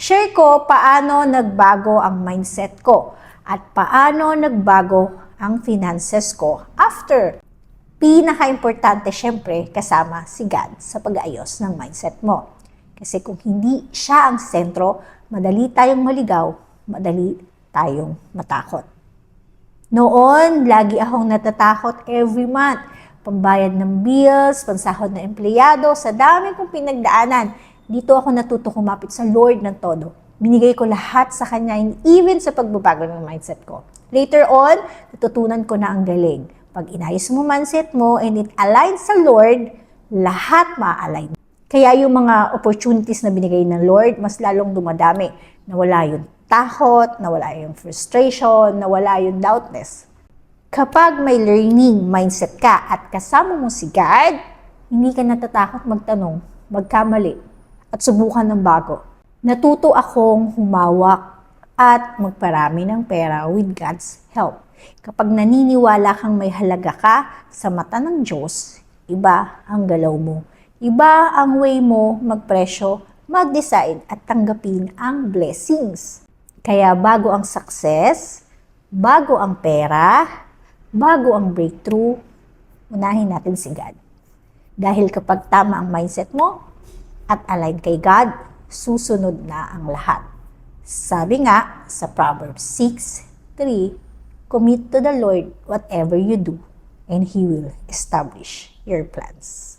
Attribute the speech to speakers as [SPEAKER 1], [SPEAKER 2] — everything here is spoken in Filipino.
[SPEAKER 1] share ko paano nagbago ang mindset ko at paano nagbago ang finances ko after. Pinaka-importante syempre kasama si God sa pag-aayos ng mindset mo. Kasi kung hindi siya ang sentro, madali tayong maligaw, madali tayong matakot. Noon, lagi akong natatakot every month. Pambayad ng bills, pansahod ng empleyado, sa dami kong pinagdaanan. Dito ako natuto kumapit sa Lord ng todo. Binigay ko lahat sa Kanya, even sa pagbabago ng mindset ko. Later on, natutunan ko na ang galing. Pag inayos mo mindset mo and it aligns sa Lord, lahat ma-align. Kaya yung mga opportunities na binigay ng Lord, mas lalong dumadami. Nawala yung takot, nawala yung frustration, nawala yung doubtness. Kapag may learning mindset ka at kasama mo si God, hindi ka natatakot magtanong, magkamali, at subukan ng bago. Natuto akong humawak at magparami ng pera with God's help. Kapag naniniwala kang may halaga ka sa mata ng Diyos, iba ang galaw mo. Iba ang way mo magpresyo, mag-decide at tanggapin ang blessings. Kaya bago ang success, bago ang pera, bago ang breakthrough, unahin natin si God. Dahil kapag tama ang mindset mo at align kay God, susunod na ang lahat. Sabi nga sa Proverbs 6:3, commit to the Lord whatever you do, and He will establish your plans.